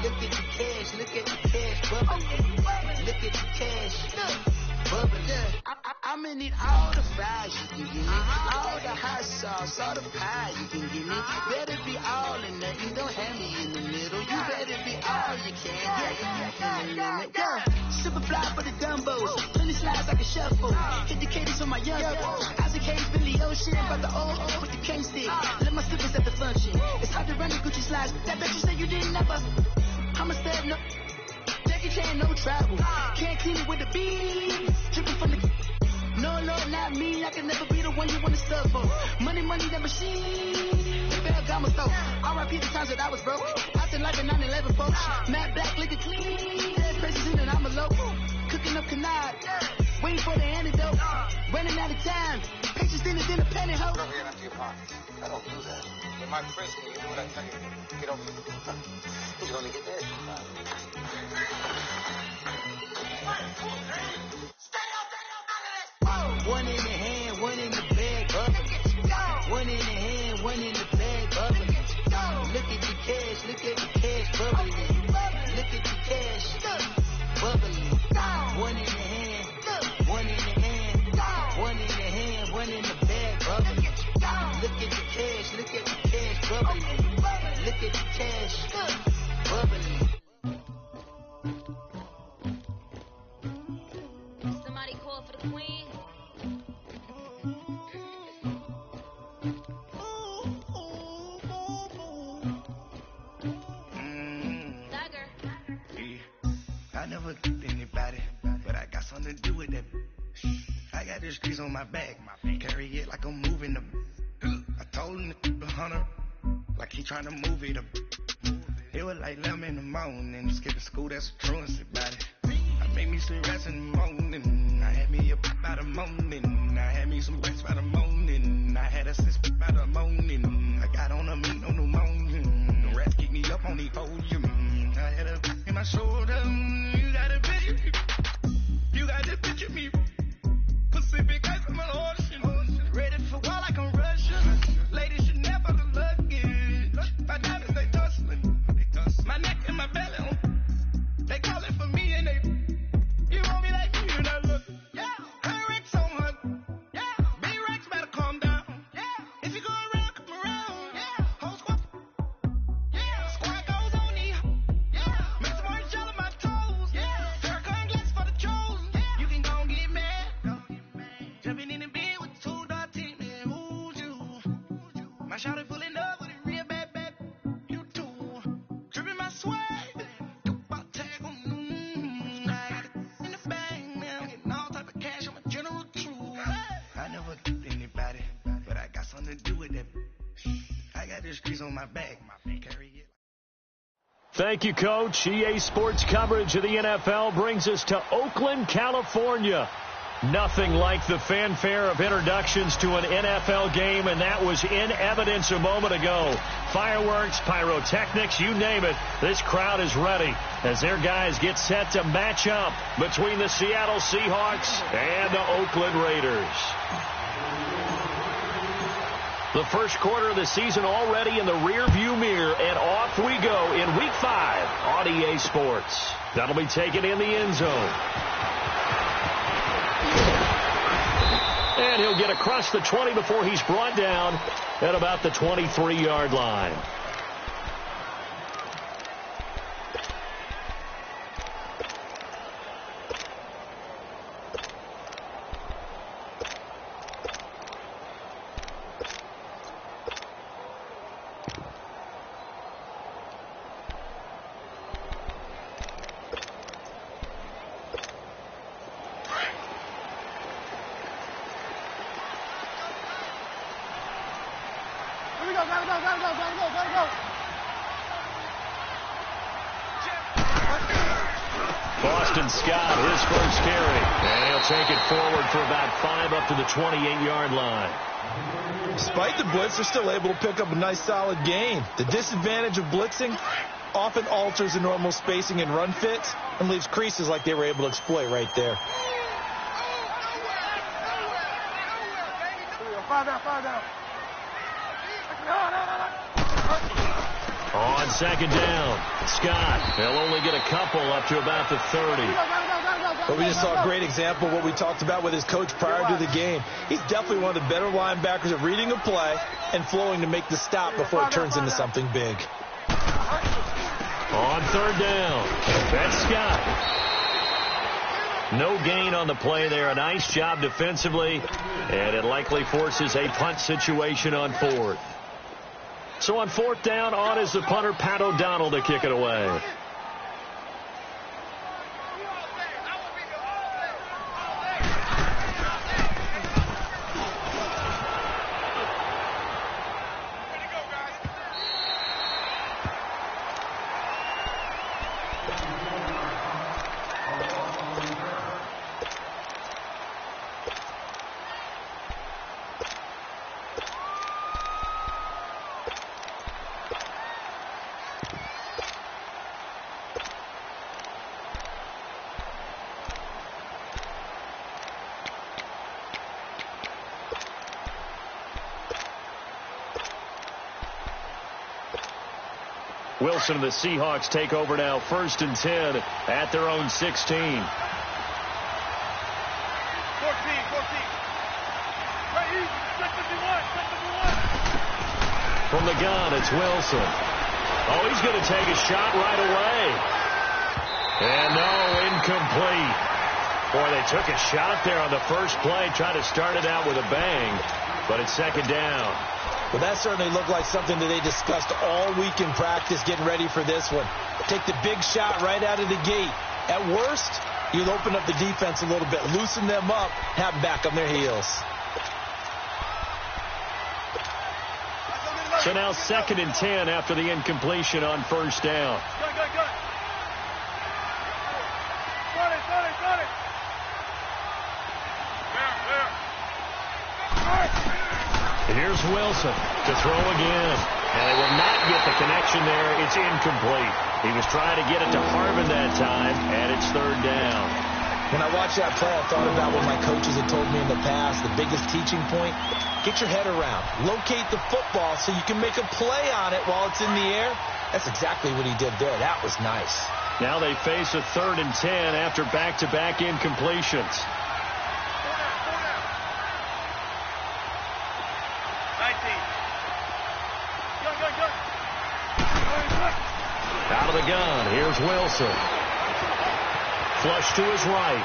Look at the cash, look at the cash bubbling. Look at the cash bubbling. I'ma need all the fries you can give me, all the hot sauce, all the pie you can give me. Better be all or nothing, don't have me in the middle. You better be all you can. Yeah. Super fly for the dumbos, plenty slides like a shuffle. Hit the cadence on my young Isaac Hayes, Billy Ocean, but the old with the cane stick. Let my slippers at the function. It's hard to run the Gucci slides. That bet you say you didn't never. I'm a stud, no Jackie Chan, no travel. Can't clean it with the beat. Dripping from the. No, Lord, not me. I can never be the one you want to sub for. Money, that machine. The Ferragamo store. R.I.P. the times that I was broke. I still like the 9/11 folks. Matte Black, liquor clean. Dead president and I'm a local. Cooking up canard. Waiting for the antidote. Running out of time. Patience thinner than a penny hoe. Don't get into your pockets. I don't do that. You're my prisoner. You know what I tell you? Get over it. You're gonna get there. One in the hand, one in the bag, bubbling. One in the hand, one in the bag, bubbling. Look at the cash, bubbling. Look at the cash, bubbling. One in the hand, one in the hand, one in the hand, one in the bag, bubbling. Look at the cash, bubbling. Look at the cash, bubbling. Somebody call for the queen. I never kicked anybody, but I got something to do with that. I got the streets on my back, carry it like I'm moving them. I told him to 100, like he trying to move it up. It was like 11 in the morning, skipping school, that's a truancy about it. I made me some rest in the morning, I had me up by the morning, I had me some rest by the morning, I had a six by the morning, I got on a meat on the morning, the rats keep me up on the podium, I had a in my shoulder, you got a picture me, you got to picture me, Pacific ice on my ocean, ready for war like I'm Russian, ladies should never the luggage, my diamonds they tussling, my neck and my belly, they calling for me and they, you want me like you, and I look, yeah, her Rex on her, yeah, B-Rex better calm down, yeah, if you go around, come around, yeah, whole squad, yeah, squad goes on me, yeah, make some orange gel on my toes, yeah, Farrakhan glass for the chosen, yeah, you can go and get mad, jumping in the bed with two dark team, man, who's you, my shawty pulling up with a real bad, you too, dripping my swag, on my back, carry it. Thank you, Coach. EA Sports coverage of the NFL brings us to Oakland, California. Nothing like the fanfare of introductions to an NFL game, and that was in evidence a moment ago. Fireworks, pyrotechnics, you name it. This crowd is ready as their guys get set to match up between the Seattle Seahawks and the Oakland Raiders. The first quarter of the season already in the rearview mirror, and off we go in Week 5 on EA Sports. That'll be taken in the end zone. And he'll get across the 20 before he's brought down at about the 23-yard line. Boston Scott, his first carry. And he'll take it forward for about 5 up to the 28-yard line. Despite the blitz, they're still able to pick up a nice, solid gain. The disadvantage of blitzing often alters the normal spacing and run fits and leaves creases like they were able to exploit right there. On second down, Scott. They'll only get a couple up to about the 30. But we just saw a great example of what we talked about with his coach prior to the game. He's definitely one of the better linebackers at reading a play and flowing to make the stop before it turns into something big. On third down, that's Scott. No gain on the play there. A nice job defensively, and it likely forces a punt situation on fourth. So on fourth down, on is the punter, Pat O'Donnell, to kick it away. Wilson and the Seahawks take over now, 1st and 10 at their own 16. 14. From the gun, it's Wilson. Oh, he's going to take a shot right away. And no, incomplete. Boy, they took a shot there on the first play, tried to start it out with a bang, but it's second down. Well, that certainly looked like something that they discussed all week in practice getting ready for this one. Take the big shot right out of the gate. At worst, you'll open up the defense a little bit, loosen them up, have them back on their heels. So now 2nd and 10 after the incompletion on first down. Here's Wilson to throw again. And they will not get the connection there. It's incomplete. He was trying to get it to Harvin that time, and it's 3rd down. When I watched that play, I thought about what my coaches had told me in the past. The biggest teaching point, get your head around. Locate the football so you can make a play on it while it's in the air. That's exactly what he did there. That was nice. Now they face a 3rd and 10 after back-to-back incompletions. Out of the gun, here's Wilson. Flush to his right.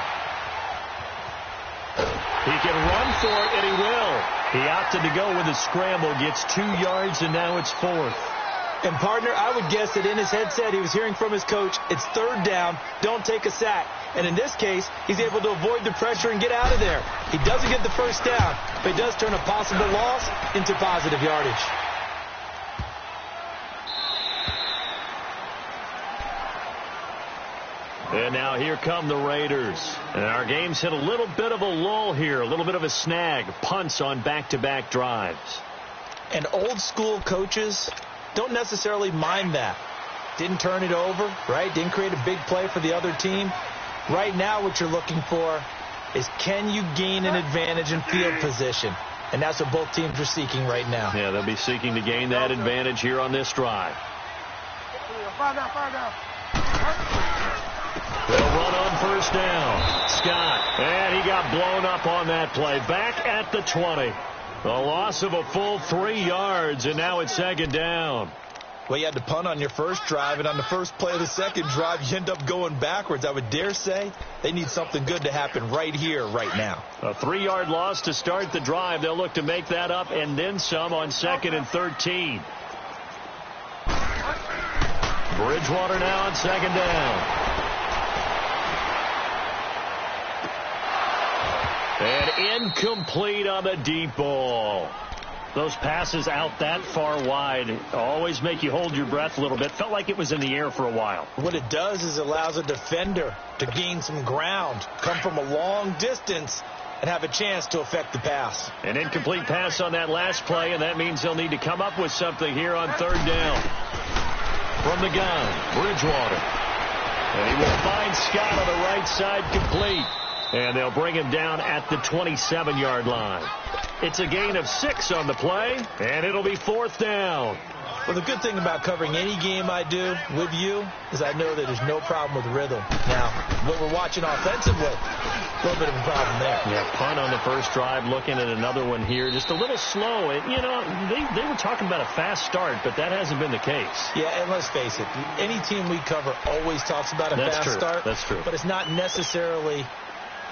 He can run for it, and he will. He opted to go with a scramble, gets 2 yards, and now it's 4th. And, partner, I would guess that in his headset he was hearing from his coach, it's 3rd down, don't take a sack. And in this case, he's able to avoid the pressure and get out of there. He doesn't get the first down, but he does turn a possible loss into positive yardage. And now here come the Raiders. And our game's hit a little bit of a lull here, a little bit of a snag. Punts on back-to-back drives. And old school coaches don't necessarily mind that. Didn't turn it over, right? Didn't create a big play for the other team. Right now what you're looking for is, can you gain an advantage in field position? And that's what both teams are seeking right now. Yeah, they'll be seeking to gain that advantage here on this drive. They'll run on first down. Scott, and he got blown up on that play. Back at the 20. A loss of a full 3 yards, and now it's second down. Well, you had to punt on your first drive, and on the first play of the second drive, you end up going backwards. I would dare say they need something good to happen right here, right now. A 3-yard loss to start the drive. They'll look to make that up and then some on 2nd and 13. Bridgewater now on second down. And incomplete on the deep ball. Those passes out that far wide always make you hold your breath a little bit. Felt like it was in the air for a while. What it does is it allows a defender to gain some ground, come from a long distance, and have a chance to affect the pass. An incomplete pass on that last play, and that means they'll need to come up with something here on 3rd down. From the gun, Bridgewater. And he will find Scott on the right side, complete. And they'll bring him down at the 27-yard line. It's a gain of 6 on the play, and it'll be 4th down. Well, the good thing about covering any game I do with you is I know that there's no problem with rhythm. Now, what we're watching offensively, a little bit of a problem there. Yeah, punt on the first drive, looking at another one here. Just a little slow. And, you know, they were talking about a fast start, but that hasn't been the case. Yeah, and let's face it, any team we cover always talks about a fast start. That's true. But it's not necessarily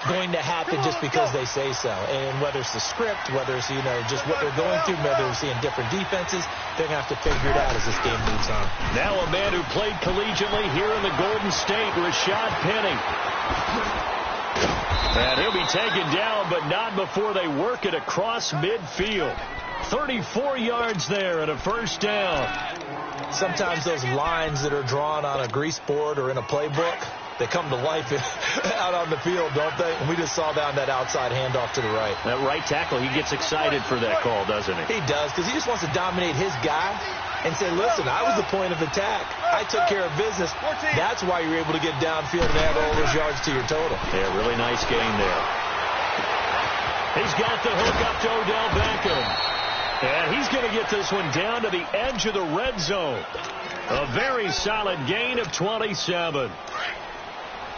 going to happen just because they say so. And whether it's the script, whether it's, you know, just what they're going through, whether they're seeing different defenses, they're going to have to figure it out as this game moves on. Now a man who played collegiately here in the Golden State, Rashad Penny. And he'll be taken down, but not before they work it across midfield. 34 yards there and a first down. Sometimes those lines that are drawn on a grease board or in a playbook, they come to life out on the field, don't they? And we just saw down that outside handoff to the right. That right tackle, he gets excited for that call, doesn't he? He does, because he just wants to dominate his guy and say, listen, I was the point of attack. I took care of business. That's why you're able to get downfield and add all those yards to your total. Yeah, really nice game there. He's got the hook up to Odell Beckham. And he's going to get this one down to the edge of the red zone. A very solid gain of 27.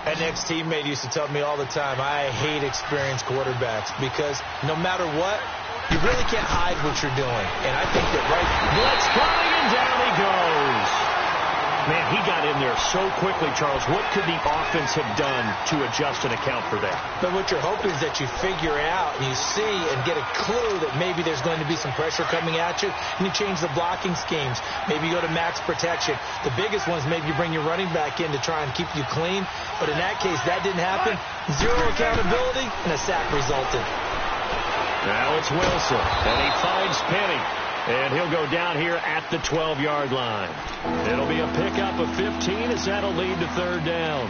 An ex-teammate used to tell me all the time, I hate experienced quarterbacks because no matter what, you really can't hide what you're doing. And I think that blitz coming, and down he goes. Man, he got in there so quickly, Charles. What could the offense have done to adjust and account for that? But what you're hoping is that you figure out and you see and get a clue that maybe there's going to be some pressure coming at you, and you change the blocking schemes. Maybe you go to max protection. The biggest one is maybe you bring your running back in to try and keep you clean. But in that case, that didn't happen. Zero accountability, and a sack resulted. Now it's Wilson, and he finds Penny. And he'll go down here at the 12-yard line. It'll be a pickup of 15 as that'll lead to third down.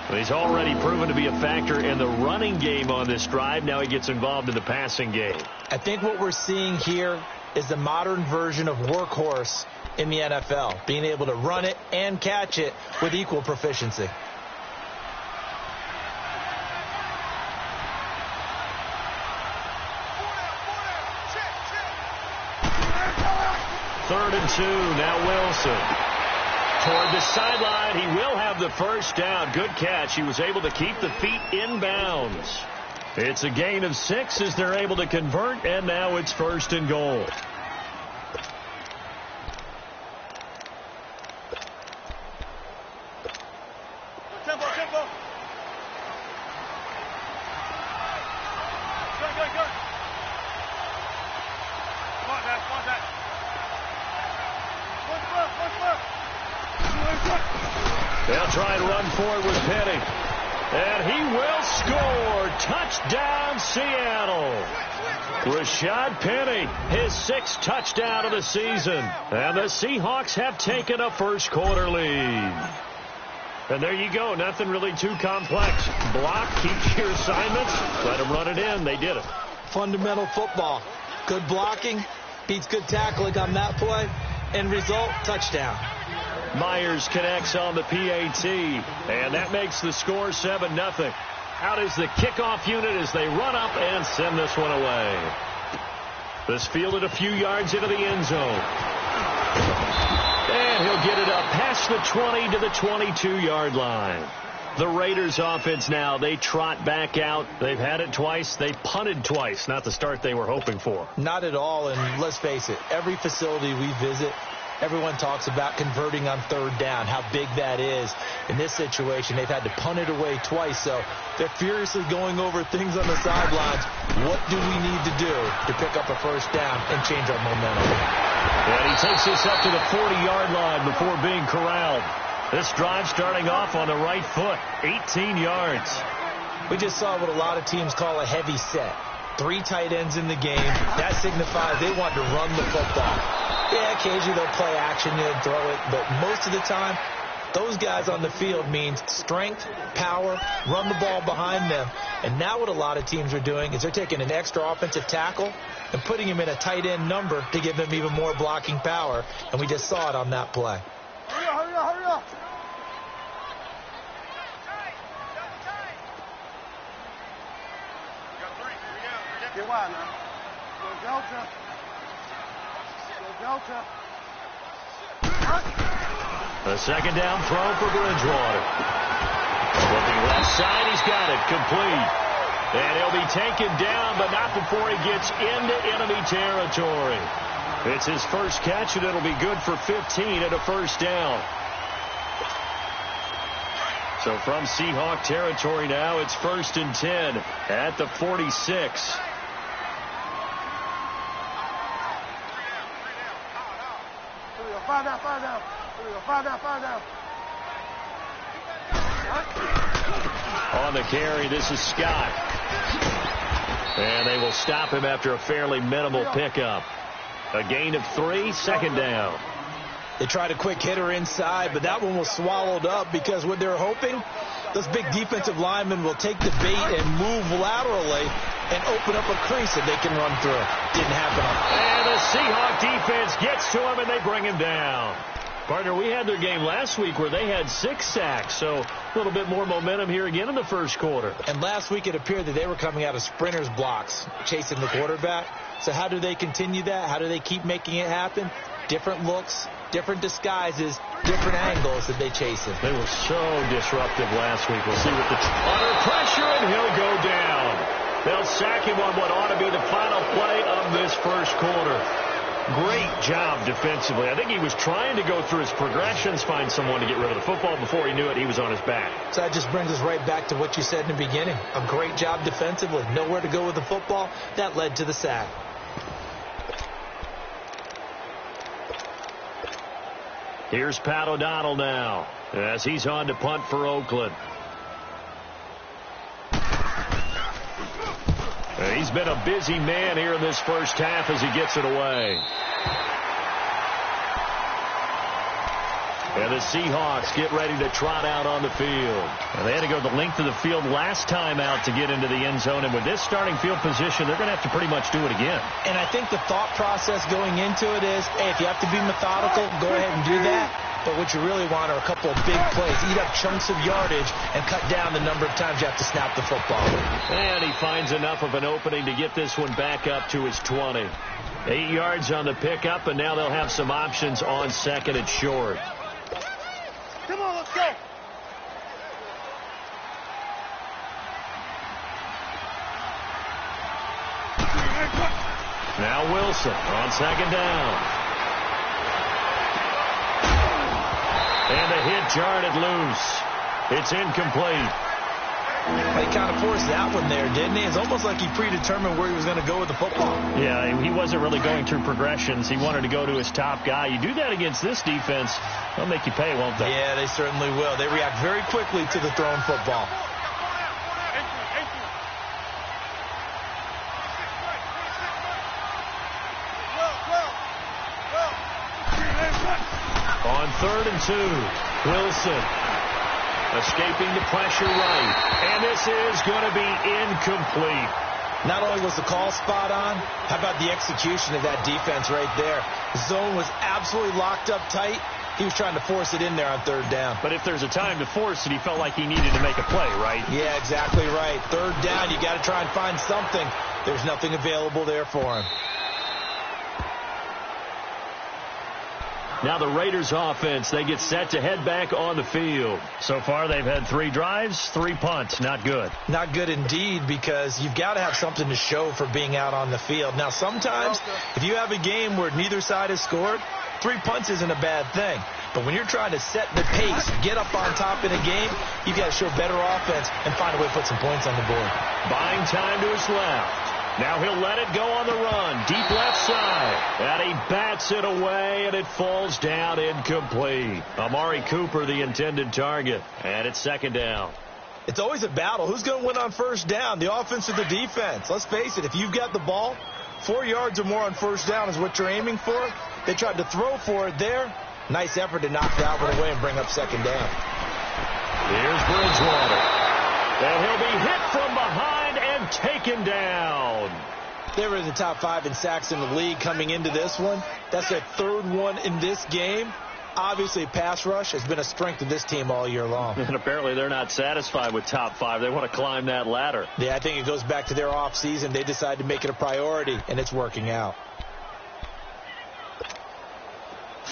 He's already proven to be a factor in the running game on this drive. Now he gets involved in the passing game. I think what we're seeing here is the modern version of workhorse in the NFL, being able to run it and catch it with equal proficiency. Third and 2, now Wilson. Toward the sideline, he will have the first down. Good catch. He was able to keep the feet in bounds. It's a gain of 6 as they're able to convert, and now it's first and goal. Tempo. Good. Come on, Zach. They'll try and run for it with Penny. And he will score. Touchdown, Seattle. Rashad Penny, his 6th touchdown of the season. And the Seahawks have taken a first-quarter lead. And there you go. Nothing really too complex. Block, keep your assignments, let them run it in. They did it. Fundamental football. Good blocking beats good tackling on that play. End result, touchdown. Myers connects on the PAT, and that makes the score 7-0. Out is the kickoff unit as they run up and send this one away. This fielded a few yards into the end zone. And he'll get it up past the 20 to the 22-yard line. The Raiders offense now, they trot back out. They've had it twice. They punted twice. Not the start they were hoping for. Not at all, and let's face it, every facility we visit, everyone talks about converting on third down, how big that is. In this situation, they've had to punt it away twice, so they're furiously going over things on the sidelines. What do we need to do to pick up a first down and change our momentum? And he takes this up to the 40-yard line before being corralled. This drive starting off on the right foot, 18 yards. We just saw what a lot of teams call a heavy set. 3 tight ends in the game. That signifies they want to run the football. Yeah, occasionally they'll play action and throw it, but most of the time, those guys on the field means strength, power, run the ball behind them. And now what a lot of teams are doing is they're taking an extra offensive tackle and putting him in a tight end number to give them even more blocking power. And we just saw it on that play. Hurry up. Get wide now. Go Delta. A second down throw for Bridgewater. Looking left side, he's got it, complete. And he'll be taken down, but not before he gets into enemy territory. It's his first catch, and it'll be good for 15 and a first down. So from Seahawk territory now, it's 1st and 10 at the 46. Five down. Here we go, five down. On the carry, this is Scott. And they will stop him after a fairly minimal pickup. A gain of 3, second down. They tried a quick hitter inside, but that one was swallowed up because what they're hoping, those big defensive linemen will take the bait and move laterally and open up a crease that they can run through. Didn't happen. And the Seahawk defense gets to him, and they bring him down. Partner, we had their game last week where they had 6 sacks, so a little bit more momentum here again in the first quarter. And last week it appeared that they were coming out of sprinters blocks, chasing the quarterback. So how do they continue that? How do they keep making it happen? Different looks, different disguises, different angles that they chase him. They were so disruptive last week. We'll see what the under pressure, and he'll go down. They'll sack him on what ought to be the final play of this first quarter. Great job defensively. I think he was trying to go through his progressions, find someone to get rid of the football. Before he knew it, he was on his back. So that just brings us right back to what you said in the beginning. A great job defensively. Nowhere to go with the football. That led to the sack. Here's Pat O'Donnell now as he's on to punt for Oakland. He's been a busy man here in this first half as he gets it away. And the Seahawks get ready to trot out on the field. And they had to go the length of the field last time out to get into the end zone. And with this starting field position, they're going to have to pretty much do it again. And I think the thought process going into it is, hey, if you have to be methodical, go ahead and do that. But what you really want are a couple of big plays. Eat up chunks of yardage and cut down the number of times you have to snap the football. And he finds enough of an opening to get this one back up to his 20. 8 yards on the pickup, and now they'll have some options on second and short. Come on, let's go. Now Wilson on second down. And the hit jarred loose. It's incomplete. He kind of forced that one there, didn't he? It's almost like he predetermined where he was going to go with the football. Yeah, he wasn't really going through progressions. He wanted to go to his top guy. You do that against this defense, they'll make you pay, won't they? Yeah, they certainly will. They react very quickly to the thrown football. On 3rd and 2, Wilson escaping the pressure right. And this is going to be incomplete. Not only was the call spot on, how about the execution of that defense right there? The zone was absolutely locked up tight. He was trying to force it in there on 3rd down. But if there's a time to force it, he felt like he needed to make a play, right? Yeah, exactly right. 3rd down, you got to try and find something. There's nothing available there for him. Now the Raiders offense, they get set to head back on the field. So far they've had 3 drives, 3 punts. Not good. Not good indeed, because you've got to have something to show for being out on the field. Now sometimes if you have a game where neither side has scored, 3 punts isn't a bad thing. But when you're trying to set the pace, get up on top in a game, you've got to show better offense and find a way to put some points on the board. Buying time to his left. Now he'll let it go on the run. Deep left side. And he bats it away, and it falls down incomplete. Amari Cooper, the intended target. And it's 2nd down. It's always a battle. Who's going to win on 1st down, the offense or the defense? Let's face it, if you've got the ball, 4 yards or more on 1st down is what you're aiming for. They tried to throw for it there. Nice effort to knock that one away and bring up 2nd down. Here's Bridgewater. And he'll be hit from behind and taken down. They were in the top 5 in sacks in the league coming into this one. That's their 3rd one in this game. Obviously, pass rush has been a strength of this team all year long. And apparently they're not satisfied with top 5. They want to climb that ladder. Yeah, I think it goes back to their offseason. They decided to make it a priority, and it's working out.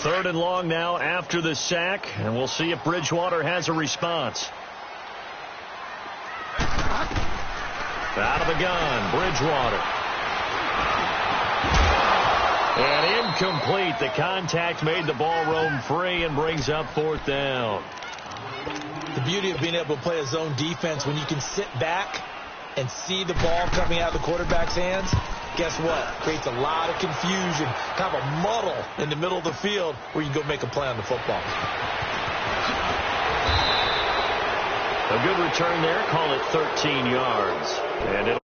3rd and long now after the sack, and we'll see if Bridgewater has a response. Out of the gun, Bridgewater. And incomplete. The contact made the ball roam free and brings up 4th down. The beauty of being able to play a zone defense when you can sit back and see the ball coming out of the quarterback's hands, guess what? Creates a lot of confusion, kind of a muddle in the middle of the field where you can go make a play on the football. A good return there. Call it 13 yards. And it'll